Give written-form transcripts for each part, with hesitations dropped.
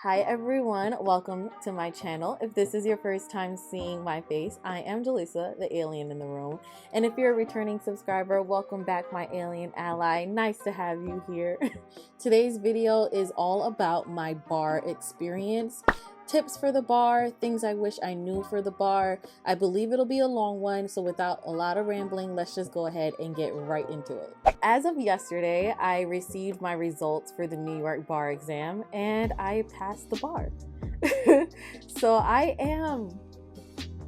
Hi everyone, welcome to my channel. If this is your first time seeing my face, I am Jalisa, the alien in the room. And if you're a returning subscriber, welcome back my alien ally. Nice to have you here. Today's video is all about my bar experience. Tips for the bar, things I wish I knew for the bar. I believe it'll be a long one, so without a lot of rambling, let's just go ahead and get right into it. As of yesterday, I received my results for the New York bar exam and I passed the bar. So I am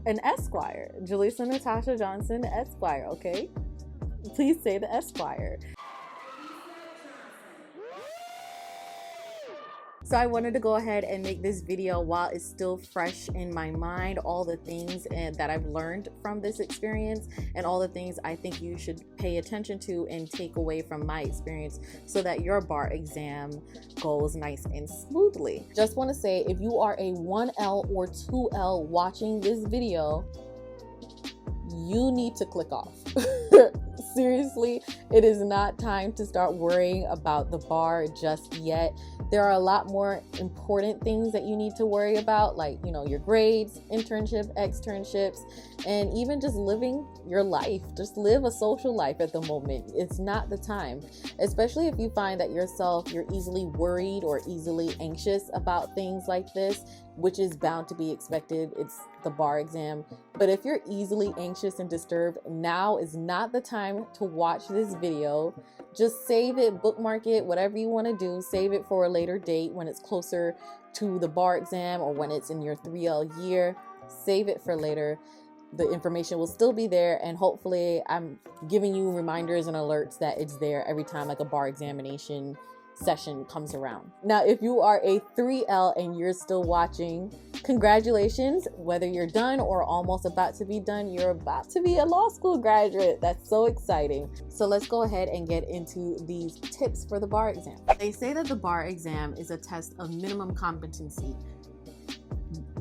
an Esquire, Jalisa Natasha Johnson Esquire, okay? Please say the Esquire. So I wanted to go ahead and make this video while it's still fresh in my mind, all the things that I've learned from this experience and all the things I think you should pay attention to and take away from my experience so that your bar exam goes nice and smoothly. Just want to say, if you are a 1L or 2L watching this video, you need to click off. Seriously, it is not time to start worrying about the bar just yet. There are a lot more important things that you need to worry about, like, you know, your grades, internship, externships, and even just living your life. Just live a social life at the moment. It's not the time, especially if you find that you're easily worried or easily anxious about things like this, which is bound to be expected. It's the bar exam. But if you're easily anxious and disturbed, now is not the time to watch this video. Just save it, bookmark it, whatever you want to do. Save it for a later date when it's closer to the bar exam or when it's in your 3L year. Save it for later. The information will still be there, and hopefully I'm giving you reminders and alerts that it's there every time like a bar examination session comes around. Now, if you are a 3L and you're still watching, congratulations. Whether you're done or almost about to be done, you're about to be a law school graduate. That's so exciting. So let's go ahead and get into these tips for the bar exam. They say that the bar exam is a test of minimum competency.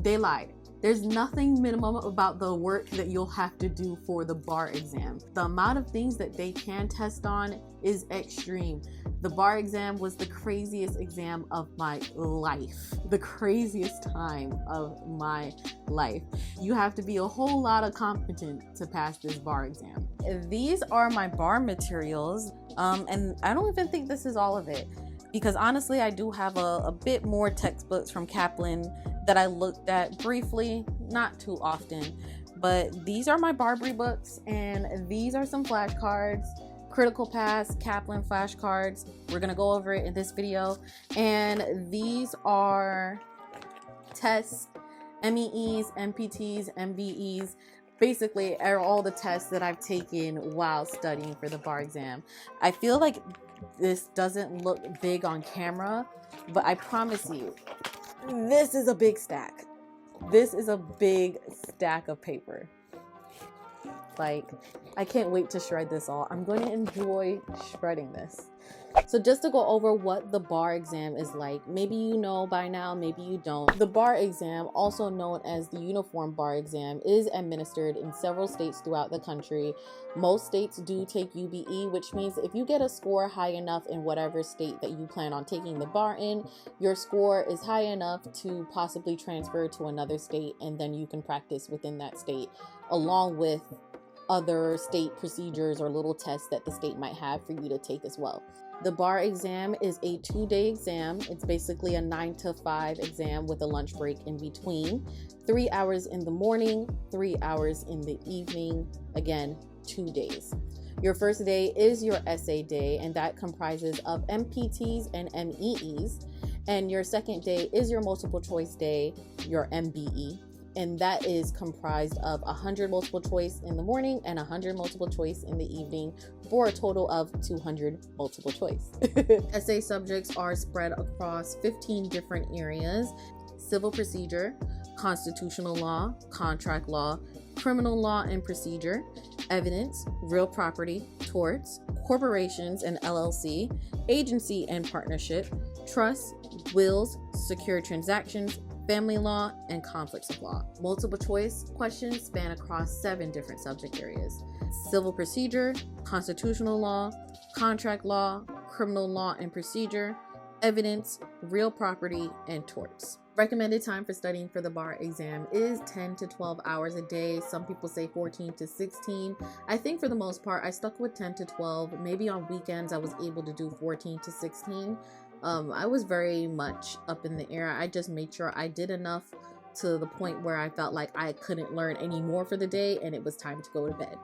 They lied. There's nothing minimum about the work that you'll have to do for the bar exam. The amount of things that they can test on is extreme. The bar exam was the craziest exam of my life, the craziest time of my life. You have to be a whole lot of competent to pass this bar exam. These are my bar materials, and I don't even think this is all of it, because honestly, I do have a bit more textbooks from Kaplan that I looked at briefly, not too often, but these are my Barbary books, and these are some flashcards. Critical Pass, Kaplan flashcards. We're gonna go over it in this video. And these are tests, MEEs, MPTs, MBEs. Basically, are all the tests that I've taken while studying for the bar exam. I feel like this doesn't look big on camera, but I promise you, this is a big stack. This is a big stack of paper. Like, I can't wait to shred this all. I'm going to enjoy shredding this. So just to go over what the bar exam is like, maybe you know by now, maybe you don't. The bar exam, also known as the uniform bar exam, is administered in several states throughout the country. Most states do take UBE, which means if you get a score high enough in whatever state that you plan on taking the bar in, your score is high enough to possibly transfer to another state, and then you can practice within that state, along with other state procedures or little tests that the state might have for you to take as well. The bar exam is a 2-day exam. It's basically a 9 to 5 exam with a lunch break in between. 3 hours in the morning, 3 hours in the evening. Again, 2 days. Your first day is your essay day, and that comprises of MPTs and MEEs. And your second day is your multiple choice day, your MBE. And that is comprised of 100 multiple choice in the morning and 100 multiple choice in the evening, for a total of 200 multiple choice. Essay subjects are spread across 15 different areas: civil procedure, constitutional law, contract law, criminal law and procedure, evidence, real property, torts, corporations and LLC, agency and partnership, trust, wills, secure transactions, family law, and conflicts of law. Multiple choice questions span across 7 different subject areas: civil procedure, constitutional law, contract law, criminal law and procedure, evidence, real property, and torts. Recommended time for studying for the bar exam is 10 to 12 hours a day. Some people say 14 to 16. I think for the most part, I stuck with 10 to 12. Maybe on weekends, I was able to do 14 to 16. I was very much up in the air. I just made sure I did enough to the point where I felt like I couldn't learn any more for the day and it was time to go to bed.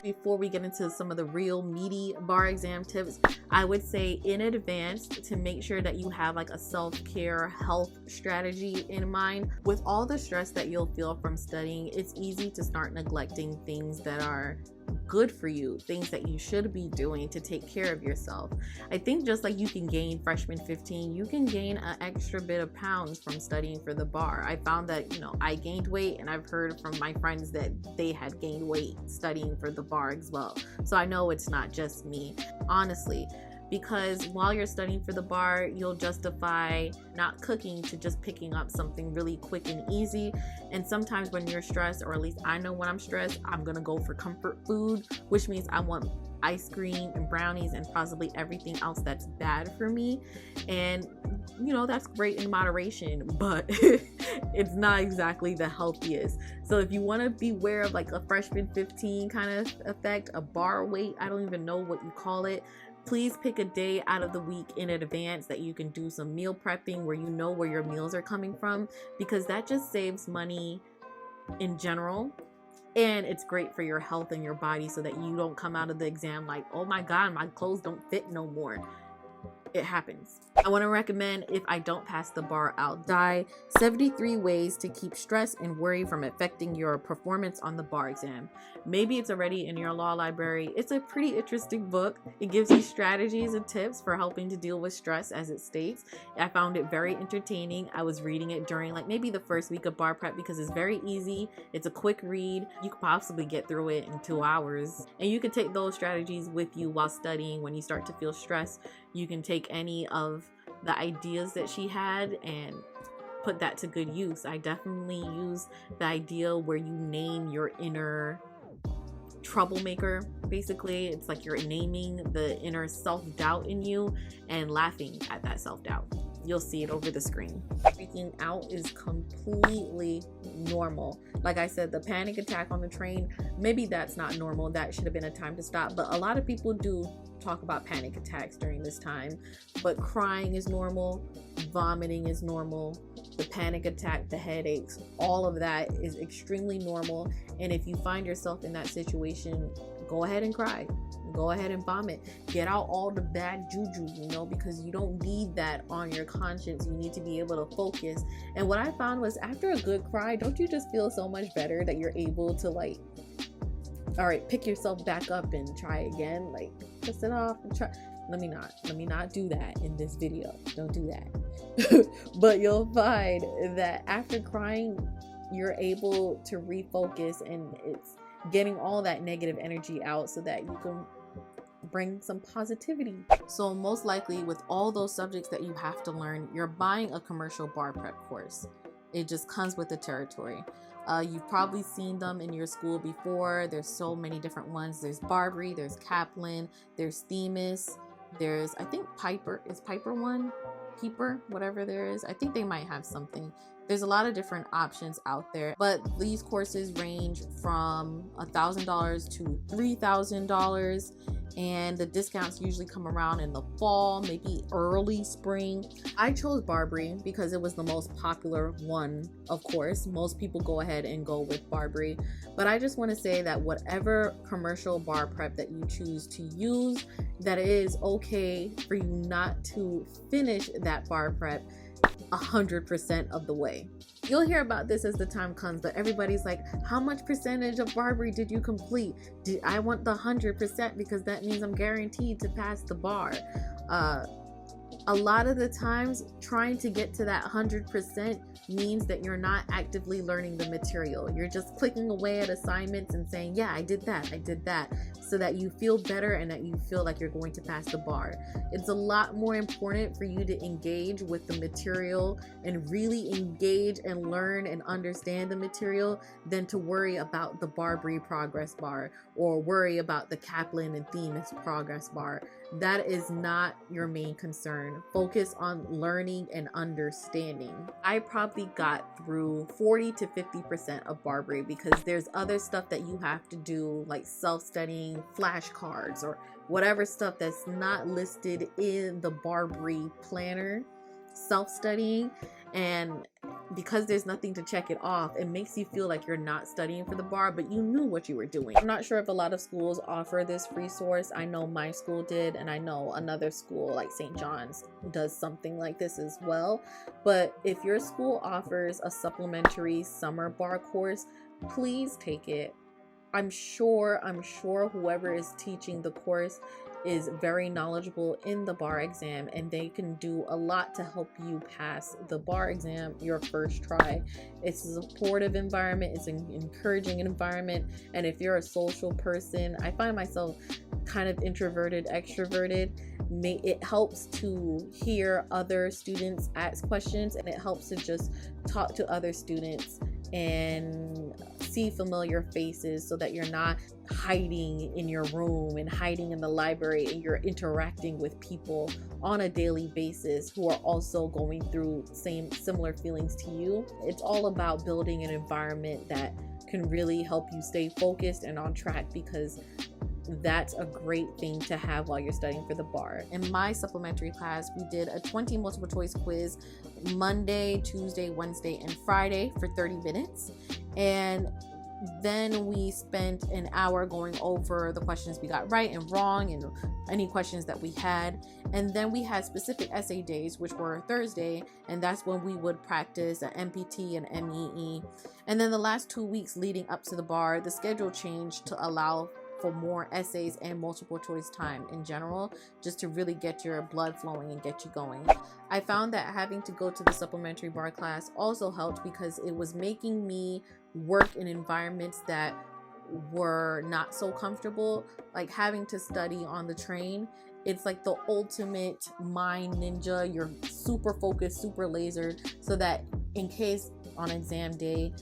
Before we get into some of the real meaty bar exam tips, I would say in advance to make sure that you have like a self-care health strategy in mind. With all the stress that you'll feel from studying, it's easy to start neglecting things that are good for you, things that you should be doing to take care of yourself. I think just like you can gain freshman 15, you can gain an extra bit of pounds from studying for the bar. I found that, I gained weight, and I've heard from my friends that they had gained weight studying for the bar as well. So I know it's not just me, honestly. Because while you're studying for the bar, you'll justify not cooking to just picking up something really quick and easy. And sometimes when you're stressed, or at least I know when I'm stressed, I'm gonna go for comfort food, which means I want ice cream and brownies and possibly everything else that's bad for me. And that's great in moderation, but it's not exactly the healthiest. So if you want to beware of like a freshman 15 kind of effect, a bar weight, I don't even know what you call it, please pick a day out of the week in advance that you can do some meal prepping where you know where your meals are coming from, because that just saves money in general. And it's great for your health and your body so that you don't come out of the exam like, oh my God, my clothes don't fit no more. It happens. I want to recommend If I Don't Pass the Bar, I'll Die: 73 Ways to Keep Stress and Worry from Affecting Your Performance on the Bar Exam. Maybe it's already in your law library. It's a pretty interesting book. It gives you strategies and tips for helping to deal with stress, as it states. I found it very entertaining. I was reading it during like maybe the first week of bar prep because it's very easy. It's a quick read. You could possibly get through it in 2 hours. And you can take those strategies with you while studying. When you start to feel stressed, you can take any of the ideas that she had and put that to good use. I definitely use the idea where you name your inner troublemaker. Basically, it's like you're naming the inner self-doubt in you and laughing at that self-doubt. You'll see it over the screen. Freaking out is completely normal. Like I said, the panic attack on the train, maybe that's not normal. That should have been a time to stop. But a lot of people do talk about panic attacks during this time. But crying is normal. Vomiting is normal. The panic attack, the headaches, all of that is extremely normal. And if you find yourself in that situation, go ahead and cry. Go ahead and vomit. Get out all the bad juju, because you don't need that on your conscience. You need to be able to focus. And what I found was after a good cry, don't you just feel so much better that you're able to all right, pick yourself back up and try again, dust it off and try. Let me not do that in this video. Don't do that. But you'll find that after crying, you're able to refocus, and it's getting all that negative energy out so that you can bring some positivity. So most likely with all those subjects that you have to learn, you're buying a commercial bar prep course. It just comes with the territory. You've probably seen them in your school before. There's so many different ones. There's Barbary, there's Kaplan, there's Themis, there's, I think Piper, is Piper one? Peeper, whatever there is. I think they might have something. There's a lot of different options out there, but these courses range from $1,000 to $3,000, and the discounts usually come around in the fall, maybe early spring. I chose Barbary because it was the most popular one, of course. Most people go ahead and go with Barbary, but I just want to say that whatever commercial bar prep that you choose to use, that it is okay for you not to finish that bar prep 100% of the way. You'll hear about this as the time comes, but everybody's like, how much percentage of Barbary did you complete? I want the 100% because that means I'm guaranteed to pass the bar. A lot of the times trying to get to that 100% means that you're not actively learning the material. You're just clicking away at assignments and saying, yeah, I did that, so that you feel better and that you feel like you're going to pass the bar. It's a lot more important for you to engage with the material and really engage and learn and understand the material than to worry about the Barbary progress bar or worry about the Kaplan and Themis progress bar. that is not your main concern. Focus on learning and understanding. I probably got through 40 to 50% of Barbary because there's other stuff that you have to do, like self-studying, flashcards, or whatever stuff that's not listed in the Barbary planner, self-studying. And because there's nothing to check it off, it makes you feel like you're not studying for the bar, but you knew what you were doing. I'm not sure if a lot of schools offer this resource. I know my school did, and I know another school like St. John's does something like this as well. But if your school offers a supplementary summer bar course, please take it. I'm sure whoever is teaching the course is very knowledgeable in the bar exam, and they can do a lot to help you pass the bar exam your first try. It's a supportive environment, it's an encouraging environment, and if you're a social person, I find myself kind of introverted, extroverted, it helps to hear other students ask questions, and it helps to just talk to other students and see familiar faces so that you're not hiding in your room and hiding in the library, and you're interacting with people on a daily basis who are also going through similar feelings to you. It's all about building an environment that can really help you stay focused and on track, because that's a great thing to have while you're studying for the bar. In my supplementary class, we did a 20 multiple choice quiz Monday, Tuesday, Wednesday, and Friday for 30 minutes. And then we spent an hour going over the questions we got right and wrong and any questions that we had. And then we had specific essay days, which were Thursday, and that's when we would practice an MPT and MEE. And then the last 2 weeks leading up to the bar, the schedule changed to allow for more essays and multiple choice time in general, just to really get your blood flowing and get you going. I found that having to go to the supplementary bar class also helped, because it was making me work in environments that were not so comfortable, like having to study on the train. It's like the ultimate mind ninja. You're super focused, super laser, so that in case on exam day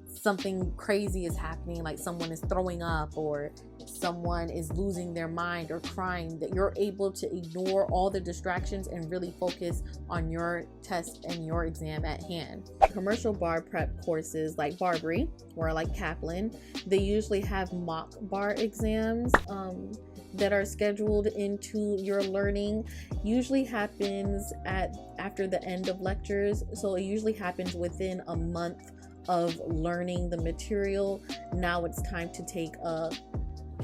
something crazy is happening, like someone is throwing up or someone is losing their mind or crying, that you're able to ignore all the distractions and really focus on your test and your exam at hand. Commercial bar prep courses like Barbary or like Kaplan, they usually have mock bar exams that are scheduled into your learning. Usually happens after the end of lectures, so it usually happens within a month of learning the material. Now it's time to take a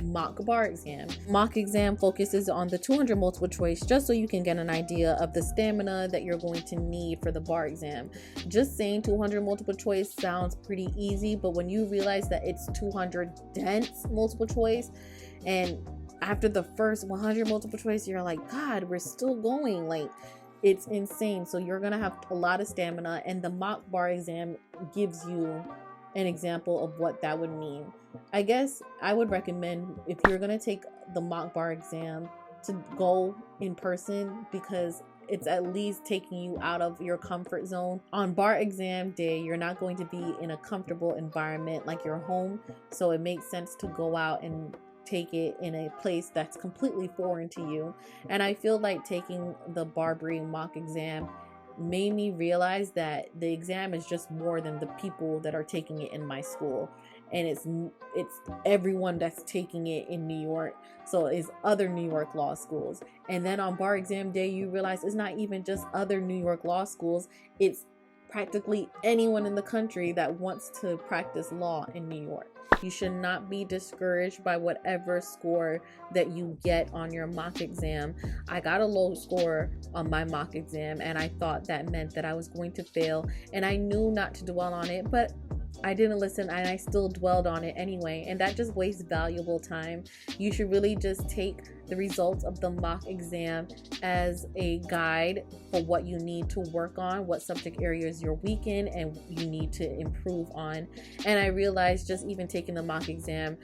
mock bar exam. Mock exam focuses on the 200 multiple choice, just so you can get an idea of the stamina that you're going to need for the bar exam. Just saying 200 multiple choice sounds pretty easy, but when you realize that it's 200 dense multiple choice, and after the first 100 multiple choice, you're like, God, we're still going. Like, it's insane. So you're gonna have a lot of stamina, and the mock bar exam gives you an example of what that would mean. I guess I would recommend, if you're gonna take the mock bar exam, to go in person, because it's at least taking you out of your comfort zone. On bar exam day, you're not going to be in a comfortable environment like your home, so it makes sense to go out and take it in a place that's completely foreign to you. And I feel like taking the Barbary mock exam made me realize that the exam is just more than the people that are taking it in my school, and it's everyone that's taking it in New York, so it's other New York law schools. And then on bar exam day, you realize it's not even just other New York law schools, it's practically anyone in the country that wants to practice law in New York. You should not be discouraged by whatever score that you get on your mock exam. I got a low score on my mock exam, and I thought that meant that I was going to fail, and I knew not to dwell on it, but I didn't listen, and I still dwelled on it anyway, and that just wastes valuable time. You should really just take the results of the mock exam as a guide for what you need to work on, what subject areas you're weak in and you need to improve on. And I realized just even taking the mock exam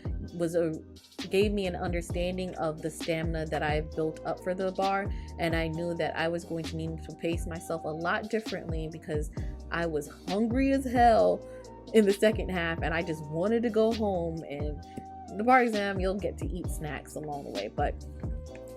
gave me an understanding of the stamina that I've built up for the bar, and I knew that I was going to need to pace myself a lot differently, because I was hungry as hell in the second half, and I just wanted to go home. And the bar exam, you'll get to eat snacks along the way, but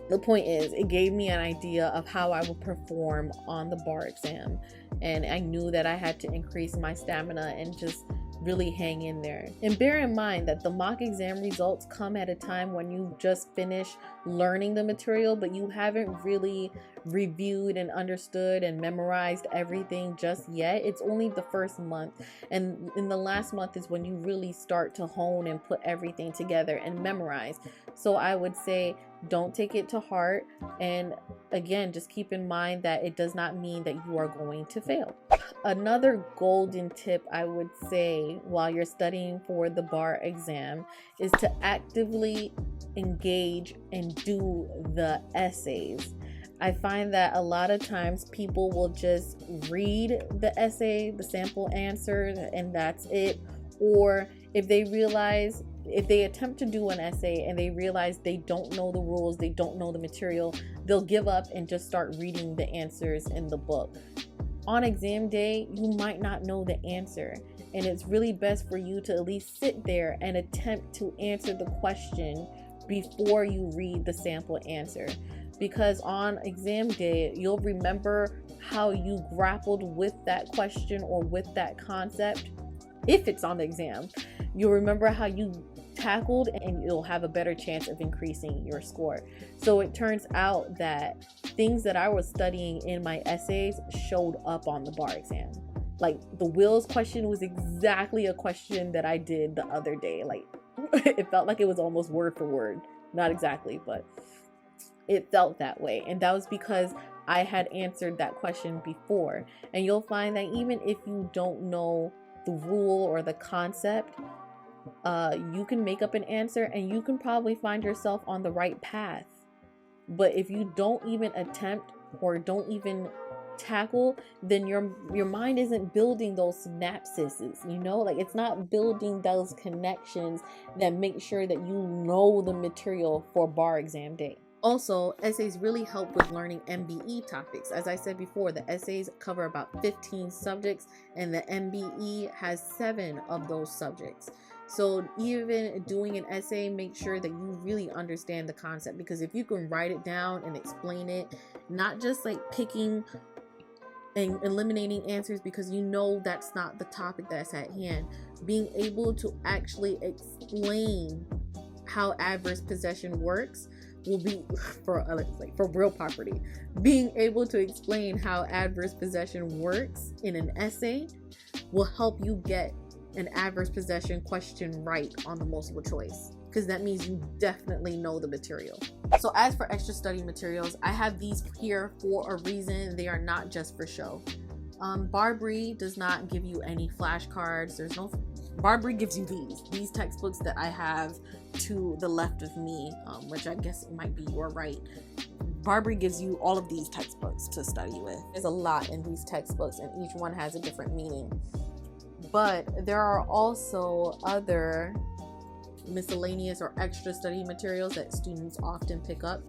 The point is, it gave me an idea of how I would perform on the bar exam, and I knew that I had to increase my stamina and just really hang in there. And bear in mind that the mock exam results come at a time when you just finished learning the material, but you haven't really reviewed and understood and memorized everything just yet. It's only the first month, and in the last month is when you really start to hone and put everything together and memorize. So I would say don't take it to heart, and again, just keep in mind that it does not mean that you are going to fail. Another golden tip I would say while you're studying for the bar exam is to actively engage and do the essays. I find that a lot of times people will just read the essay, the sample answer, and that's it. Or if they attempt to do an essay and they realize they don't know the rules, they don't know the material, they'll give up and just start reading the answers in the book. On exam day, you might not know the answer, and it's really best for you to at least sit there and attempt to answer the question before you read the sample answer. Because on exam day, you'll remember how you grappled with that question or with that concept. If it's on the exam, you'll remember how you tackled, and you'll have a better chance of increasing your score. So it turns out that things that I was studying in my essays showed up on the bar exam. Like the wills question was exactly a question that I did the other day. Like it felt like it was almost word for word. Not exactly, but it felt that way. And that was because I had answered that question before. And you'll find that even if you don't know the rule or the concept, you can make up an answer and you can probably find yourself on the right path. But if you don't even attempt or don't even tackle, then your mind isn't building those synapses, like it's not building those connections that make sure that you know the material for bar exam day. Also, essays really help with learning MBE topics. As I said before, the essays cover about 15 subjects and the MBE has 7 of those subjects. So even doing an essay, make sure that you really understand the concept, because if you can write it down and explain it, not just like picking and eliminating answers because you know that's not the topic that's at hand, being able to actually explain how adverse possession works will be for real property. Being able to explain how adverse possession works in an essay will help you get an adverse possession question right on the multiple choice, because that means you definitely know the material. So as for extra study materials, I have these here for a reason. They are not just for show. Barbary does not give you any flashcards. Barbary gives you these textbooks that I have to the left of me, which I guess it might be your right. Barbary gives you all of these textbooks to study with. There's a lot in these textbooks and each one has a different meaning. But there are also other miscellaneous or extra study materials that students often pick up.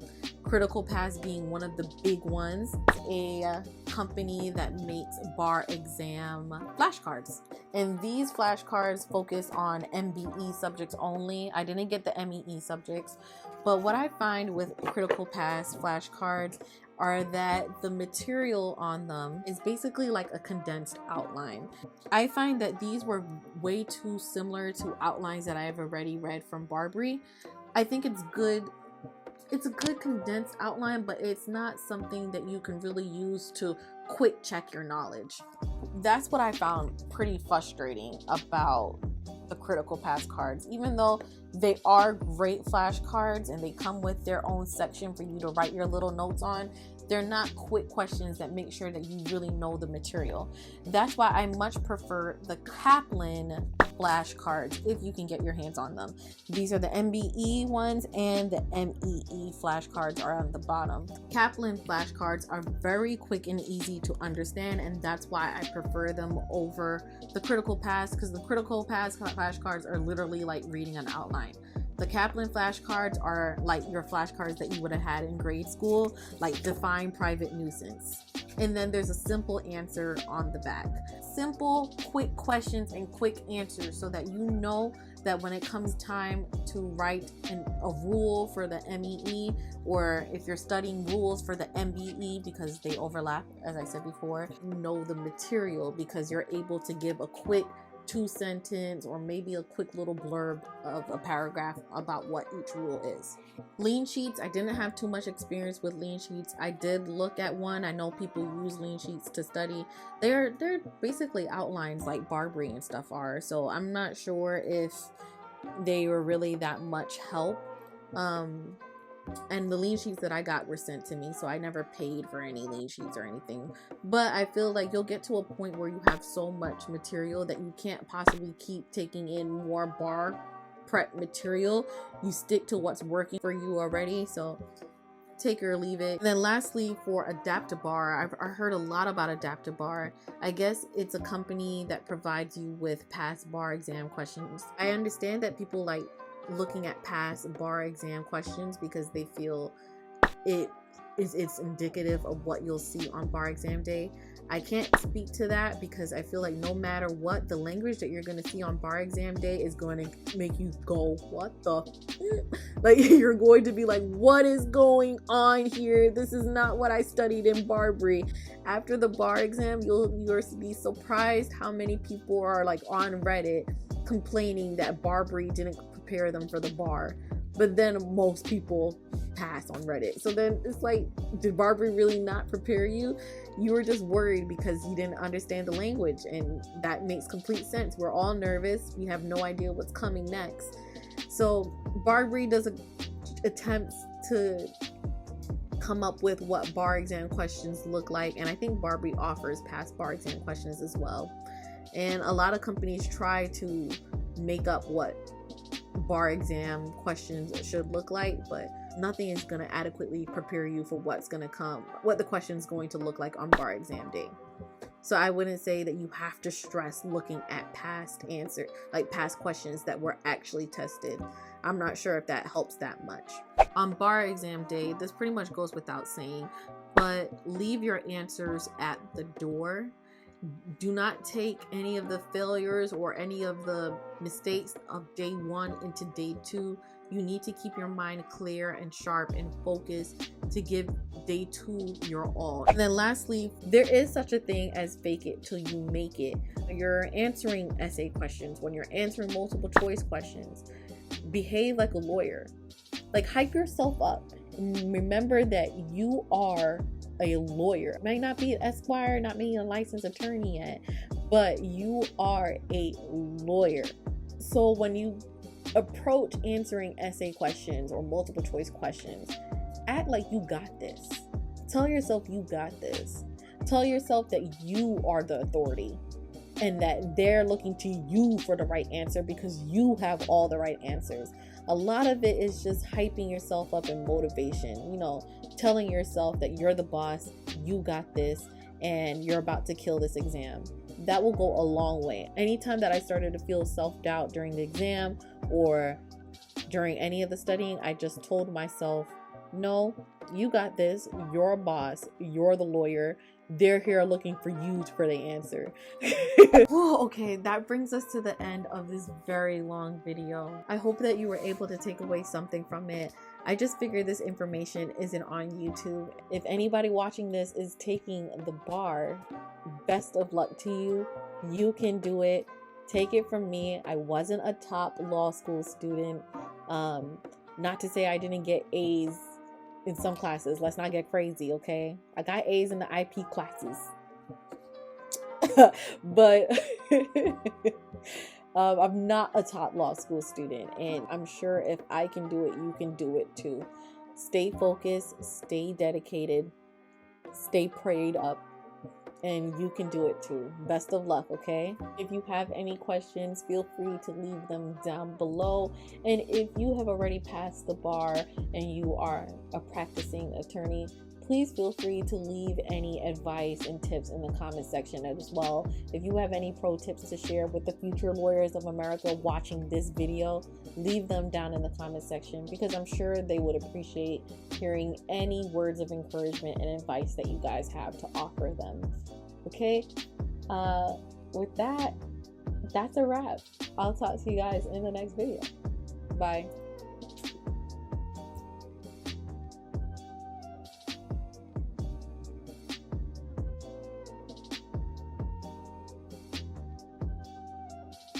Critical Pass being one of the big ones, a company that makes bar exam flashcards. And these flashcards focus on MBE subjects only. I didn't get the MEE subjects, but what I find with Critical Pass flashcards are that the material on them is basically like a condensed outline. I find that these were way too similar to outlines that I have already read from Barbary. I think it's good. It's a good condensed outline, but it's not something that you can really use to quick check your knowledge. That's what I found pretty frustrating about the Critical Pass cards. Even though they are great flashcards and they come with their own section for you to write your little notes on, they're not quick questions that make sure that you really know the material. That's why I much prefer the Kaplan flashcards if you can get your hands on them. These are the MBE ones, and the MEE flashcards are on the bottom. Kaplan flashcards are very quick and easy to understand, and that's why I prefer them over the Critical Pass, because the Critical Pass flashcards are literally like reading an outline. The Kaplan flashcards are like your flashcards that you would have had in grade school, like define private nuisance. And then there's a simple answer on the back. simple, quick questions and quick answers so that you know that when it comes time to write a rule for the MEE, or if you're studying rules for the MBE, because they overlap, as I said before, you know the material because you're able to give a quick 2-sentence or maybe a quick little blurb of a paragraph about what each rule is. Lean sheets, I didn't have too much experience with lean sheets. I did look at one. I know people use lean sheets to study. They're basically outlines like Barbary and stuff are, so I'm not sure if they were really that much help. And the lean sheets that I got were sent to me, so I never paid for any lean sheets or anything. But I feel like you'll get to a point where you have so much material that you can't possibly keep taking in more bar prep material. You stick to what's working for you already, so take it or leave it. And then lastly, for Adaptibar, I heard a lot about Adaptibar. I guess it's a company that provides you with past bar exam questions. I understand that people like looking at past bar exam questions because they feel it's indicative of what you'll see on bar exam day. I can't speak to that because I feel like no matter what, the language that you're going to see on bar exam day is going to make you go, what the like, you're going to be like, what is going on here? This is not what I studied in Barbary. After the bar exam, you'll be surprised how many people are like on Reddit complaining that Barbary didn't prepare them for the bar, but then most people pass on Reddit. So then it's like, did Barbary really not prepare you? You were just worried because you didn't understand the language, and that makes complete sense. We're all nervous. We have no idea what's coming next. So Barbary does attempts to come up with what bar exam questions look like, and I think Barbary offers past bar exam questions as well. And a lot of companies try to make up what bar exam questions should look like, but nothing is going to adequately prepare you for what's going to come, what the question is going to look like on bar exam day. So I wouldn't say that you have to stress looking at past questions that were actually tested. I'm not sure if that helps that much. On bar exam day, this pretty much goes without saying, but leave your answers at the door. Do not take any of the failures or any of the mistakes of day 1 into day 2. You need to keep your mind clear and sharp and focused to give day 2 your all. And then lastly, there is such a thing as fake it till you make it. You're answering essay questions, when you're answering multiple choice questions, behave like a lawyer. Like, hype yourself up. And remember that you are a lawyer. Might not be an esquire, not being a licensed attorney yet, but you are a lawyer. So when you approach answering essay questions or multiple choice questions, act like you got this. Tell yourself you got this. Tell yourself that you are the authority and that they're looking to you for the right answer because you have all the right answers. A lot of it is just hyping yourself up and motivation, telling yourself that you're the boss, you got this, and you're about to kill this exam. That will go a long way. Anytime that I started to feel self-doubt during the exam or during any of the studying, I just told myself, no, you got this, you're a boss, you're the lawyer, they're here looking for you for the answer. Okay, that brings us to the end of this very long video. I hope that you were able to take away something from it. I just figured this information isn't on YouTube. If anybody watching this is taking the bar, best of luck to you. You can do it. Take it from me. I wasn't a top law school student. Not to say I didn't get A's in some classes. Let's not get crazy, okay? I got A's in the IP classes. But I'm not a top law school student, and I'm sure if I can do it, you can do it too. Stay focused, stay dedicated, stay prayed up, and you can do it too. Best of luck, okay? If you have any questions, feel free to leave them down below. And if you have already passed the bar and you are a practicing attorney, please feel free to leave any advice and tips in the comment section as well. If you have any pro tips to share with the future lawyers of America watching this video, leave them down in the comment section because I'm sure they would appreciate hearing any words of encouragement and advice that you guys have to offer them. Okay? with that, that's a wrap. I'll talk to you guys in the next video. Bye.